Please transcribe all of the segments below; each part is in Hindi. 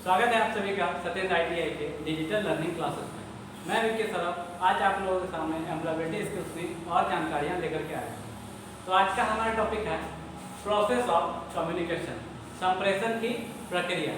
स्वागत है आप सभी का सत्येंद्र ITI के डिजिटल लर्निंग क्लासेस में। मैं विके सराफ आज आप लोगों के सामने एम्प्लॉयबिलिटी स्किल्स में और जानकारियाँ लेकर के आया हूँ। तो आज का हमारा टॉपिक है प्रोसेस ऑफ कम्युनिकेशन, संप्रेषण की प्रक्रिया।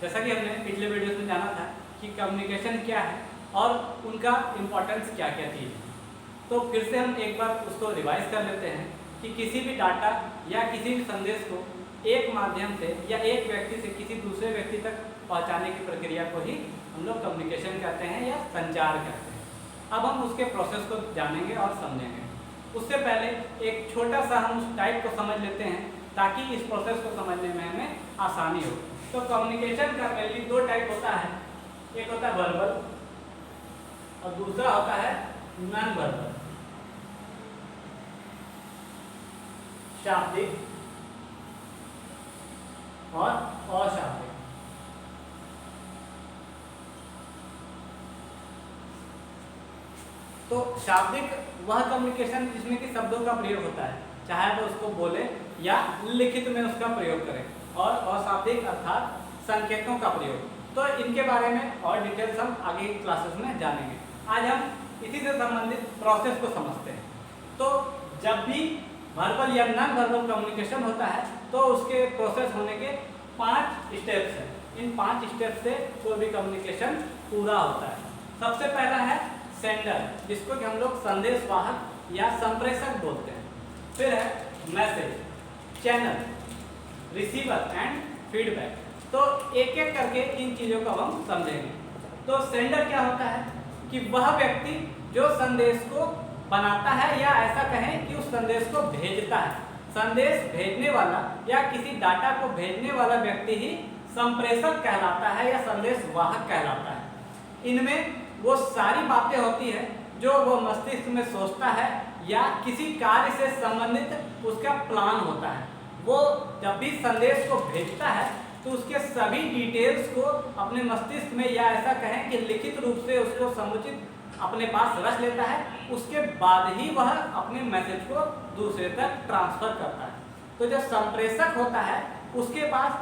जैसा कि हमने पिछले वीडियोस में जाना था कि कम्युनिकेशन क्या है और उनका इम्पोर्टेंस क्या क्या चीज़ है। तो फिर से हम एक बार उसको रिवाइज कर लेते हैं कि किसी भी डाटा या किसी भी संदेश को एक माध्यम से या एक व्यक्ति से किसी दूसरे व्यक्ति तक पहुंचाने की प्रक्रिया को ही हम लोग कम्युनिकेशन कहते हैं या संचार कहते हैं। अब हम उसके प्रोसेस को जानेंगे और समझेंगे। उससे पहले एक छोटा सा हम उस टाइप को समझ लेते हैं ताकि इस प्रोसेस को समझने में हमें आसानी हो। तो कम्युनिकेशन का मेनली दो टाइप होता है, एक होता है वर्बल और दूसरा होता है नॉन वर्बल, शाब्दिक और अशाब्दिक। तो शाब्दिक वह कम्युनिकेशन जिसमें कि शब्दों का प्रयोग होता है, चाहे वो उसको बोले या लिखित में उसका प्रयोग करें, और अशाब्दिक अर्थात संकेतों का प्रयोग। तो इनके बारे में और डिटेल्स हम आगे की क्लासेस में जानेंगे। आज हम इसी से संबंधित प्रोसेस को समझते हैं। तो जब भी वर्बल या नॉन वर्बल कम्युनिकेशन होता है तो उसके प्रोसेस होने के 5 स्टेप्स हैं। इन 5 स्टेप से कोई भी कम्युनिकेशन पूरा होता है। सबसे पहला है सेंडर, जिसको कि हम लोग संदेशवाहक या संप्रेषक बोलते हैं। फिर है message, channel, receiver and feedback. तो एक एक करके इन चीज़ों को हम समझेंगे। तो सेंडर क्या होता है कि वह व्यक्ति जो संदेश को बनाता है या ऐसा कहें कि उस संदेश को भेजता है। संदेश भेजने वाला या किसी डाटा को भेजने वाला व्यक्ति ही संप्रेषक कहलाता है या संदेशवाहक कहलाता है। इनमें वो सारी बातें होती है जो वो मस्तिष्क में सोचता है या किसी कार्य से संबंधित उसका प्लान होता है। वो जब भी संदेश को भेजता है तो उसके सभी डिटेल्स को अपने मस्तिष्क में या ऐसा कहें कि लिखित रूप से उसको समुचित अपने पास रख लेता है। उसके बाद ही वह अपने मैसेज को दूसरे तक ट्रांसफर करता है। तो जो संप्रेषक होता है उसके पास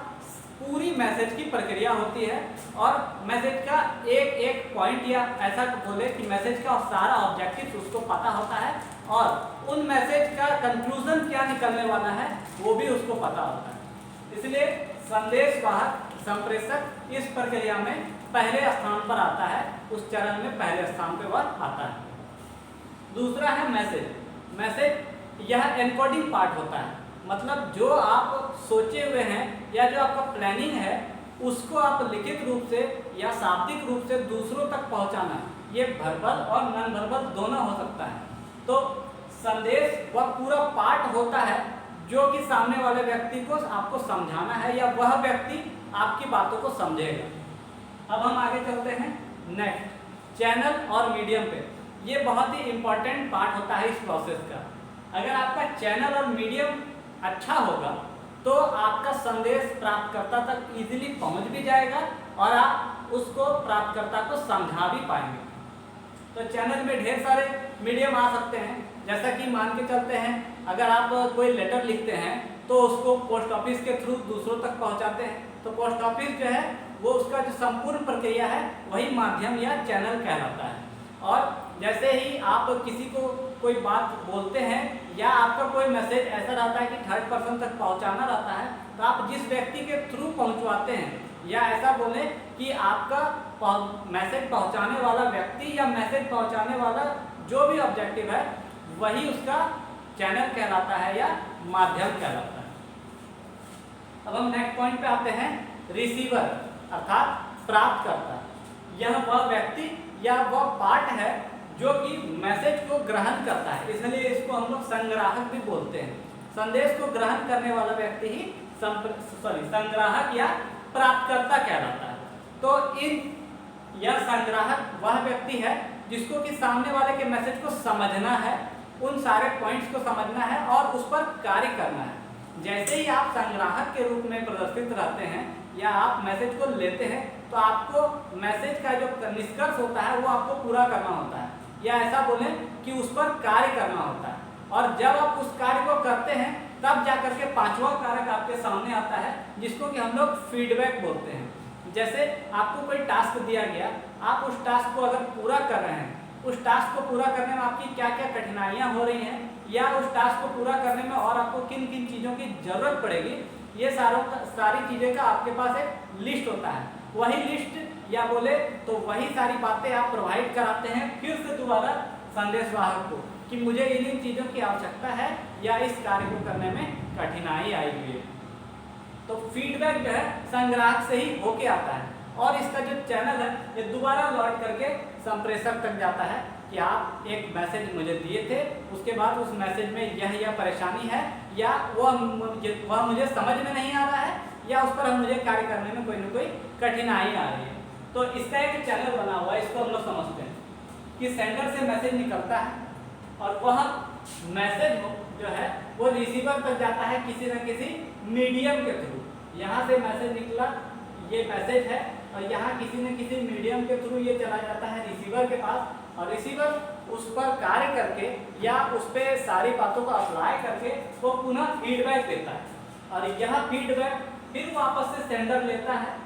पूरी मैसेज की प्रक्रिया होती है और मैसेज का एक एक पॉइंट या ऐसा बोले कि मैसेज का सारा ऑब्जेक्टिव उसको पता होता है और उन मैसेज का कंक्लूजन क्या निकलने वाला है वो भी उसको पता होता है। इसलिए संदेशवाहक संप्रेषक इस प्रक्रिया में पहले स्थान पर आता है, उस चरण में पहले स्थान पर वह आता है। दूसरा है मैसेज। मैसेज यह एनकोडिंग पार्ट होता है, मतलब जो आप सोचे हुए हैं या जो आपका प्लानिंग है उसको आप लिखित रूप से या शाब्दिक रूप से दूसरों तक पहुंचाना। ये वर्बल और नॉन वर्बल दोनों हो सकता है। तो संदेश वह पूरा पार्ट होता है जो कि सामने वाले व्यक्ति को आपको समझाना है या वह व्यक्ति आपकी बातों को समझेगा। अब हम आगे चलते हैं नेक्स्ट, चैनल और मीडियम पे। ये बहुत ही इंपॉर्टेंट पार्ट होता है इस प्रोसेस का। अगर आपका चैनल और मीडियम अच्छा होगा तो आपका संदेश प्राप्तकर्ता तक इजीली पहुंच भी जाएगा और आप उसको प्राप्तकर्ता को समझा भी पाएंगे। तो चैनल में ढेर सारे मीडियम आ सकते हैं, जैसा कि मान के चलते हैं अगर आप कोई लेटर लिखते हैं तो उसको पोस्ट ऑफिस के थ्रू दूसरों तक पहुंचाते हैं। तो पोस्ट ऑफिस जो है वो उसका जो संपूर्ण प्रक्रिया है वही माध्यम या चैनल कहलाता है। और जैसे ही आप किसी को कोई बात बोलते हैं या आपका कोई मैसेज ऐसा रहता है कि थर्ड पर्सन तक पहुंचाना रहता है तो आप जिस व्यक्ति के थ्रू पहुंचवाते हैं या ऐसा बोले कि आपका मैसेज पहुंचाने वाला व्यक्ति या मैसेज पहुंचाने वाला जो भी ऑब्जेक्टिव है वही उसका चैनल कहलाता है या माध्यम कहलाता है। अब हम नेक्स्ट पॉइंट पे आते हैं, रिसीवर अर्थात प्राप्तकर्ता। यह वह व्यक्ति या वह पार्ट है जो कि मैसेज को ग्रहण करता है, इसलिए इसको हम लोग संग्राहक भी बोलते हैं। संदेश को ग्रहण करने वाला व्यक्ति ही संग्राहक या प्राप्तकर्ता कहलाता है। तो यह संग्राहक वह व्यक्ति है जिसको कि सामने वाले के मैसेज को समझना है, उन सारे पॉइंट्स को समझना है और उस पर कार्य करना है। जैसे ही आप संग्राहक के रूप में प्रदर्शित रहते हैं या आप मैसेज को लेते हैं तो आपको मैसेज का जो निष्कर्ष होता है वो आपको पूरा करना होता है या ऐसा बोले कि उस पर कार्य करना होता है। और जब आप उस कार्य को करते हैं तब जाकर के 5वां कारक आपके सामने आता है जिसको कि हम लोग फीडबैक बोलते हैं। जैसे आपको कोई टास्क दिया गया, आप उस टास्क को अगर पूरा कर रहे हैं, उस टास्क को पूरा करने में आपकी क्या क्या कठिनाइयाँ हो रही हैं, या उस टास्क को पूरा करने में और आपको किन किन चीज़ों की ज़रूरत पड़ेगी, ये सारी चीज़ें का आपके पास एक लिस्ट होता है। वही लिस्ट या बोले तो वही सारी बातें आप प्रोवाइड कराते हैं फिर से दोबारा संदेशवाहक को कि मुझे इन चीज़ों की आवश्यकता है या इस कार्य को करने में कठिनाई आई हुई है। तो फीडबैक जो है संग्राहक से ही होके आता है और इसका जो चैनल है ये दोबारा लौट करके संप्रेषक तक जाता है कि आप एक मैसेज मुझे दिए थे, उसके बाद उस मैसेज में यह परेशानी है या वह मुझे समझ में नहीं आ रहा है या उस पर मुझे कार्य करने में कोई ना कोई कठिनाई आ रही है। तो इसका एक चैनल बना हुआ है, इसको हम लोग समझते हैं कि सेंडर से मैसेज निकलता है और वह मैसेज जो है वो रिसीवर तक जाता है किसी न किसी मीडियम के थ्रू। यहाँ से मैसेज निकला, ये मैसेज है और यहाँ किसी न किसी मीडियम के थ्रू ये चला जाता है रिसीवर के पास और रिसीवर उस पर कार्य करके या उस पर सारी बातों को अप्लाई करके वो पुनः फीडबैक देता है और यह फीडबैक फिर वापस से सेंडर लेता है।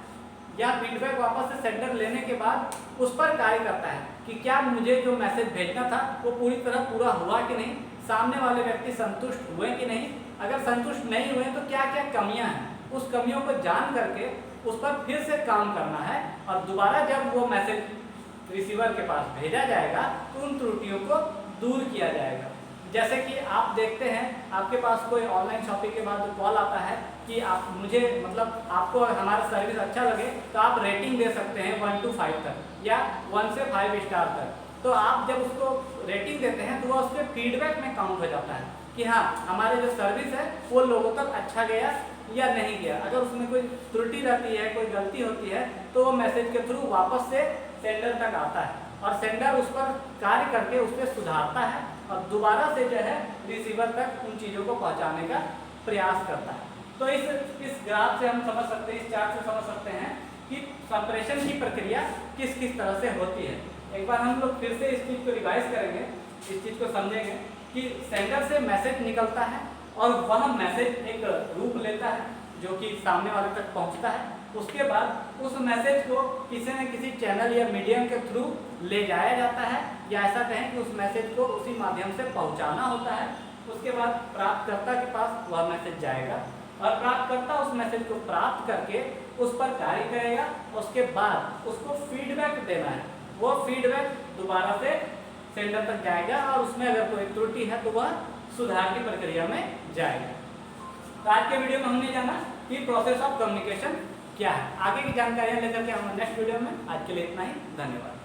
यह फीडबैक वापस से सेंडर लेने के बाद उस पर कार्य करता है कि क्या मुझे जो मैसेज भेजना था वो पूरी तरह पूरा हुआ कि नहीं, सामने वाले व्यक्ति संतुष्ट हुए कि नहीं, अगर संतुष्ट नहीं हुए तो क्या क्या कमियां हैं, उस कमियों को जान करके उस पर फिर से काम करना है और दोबारा जब वो मैसेज रिसीवर के पास भेजा जाएगा तो उन त्रुटियों को दूर किया जाएगा। जैसे कि आप देखते हैं आपके पास कोई ऑनलाइन शॉपिंग के बाद कॉल आता है कि आप मुझे मतलब आपको हमारा सर्विस अच्छा लगे तो आप रेटिंग दे सकते हैं 1 to 5 तक या 1 से 5 स्टार तक। तो आप जब उसको रेटिंग देते हैं तो वह उसके फीडबैक में काउंट हो जाता है कि हाँ हमारे जो सर्विस है वो लोगों तक अच्छा गया या नहीं गया। अगर उसमें कोई त्रुटि रहती है, कोई गलती होती है तो वो मैसेज के थ्रू वापस से सेंडर तक आता है और सेंडर उस पर कार्य करके उस पर सुधारता है और दोबारा से जो है रिसीवर तक उन चीज़ों को पहुंचाने का प्रयास करता है। तो इस ग्राफ से हम समझ सकते हैं, इस चार्ट से समझ सकते हैं कि संप्रेषण की प्रक्रिया किस किस तरह से होती है। एक बार हम लोग फिर से इस चीज़ को रिवाइज करेंगे, इस चीज़ को समझेंगे कि सेंडर से मैसेज निकलता है और वह मैसेज एक रूप लेता है जो कि सामने वाले तक पहुंचता है। उसके बाद उस मैसेज को किसी न किसी चैनल या मीडियम के थ्रू ले जाया जाता है या ऐसा कहें कि उस मैसेज को उसी माध्यम से पहुंचाना होता है। उसके बाद प्राप्तकर्ता के पास वह मैसेज जाएगा और प्राप्तकर्ता उस मैसेज को प्राप्त करके उस पर कार्य करेगा। उसके बाद उसको फीडबैक देना है, वो फीडबैक दोबारा से सेंडर तक जाएगा और उसमें अगर कोई त्रुटि है तो वह सुधार की प्रक्रिया में जाएगा। तो आज के वीडियो में हमने जाना कि प्रोसेस ऑफ कम्युनिकेशन क्या है। आगे की जानकारियां लेकर के हम नेक्स्ट वीडियो में, आज के लिए इतना ही, धन्यवाद।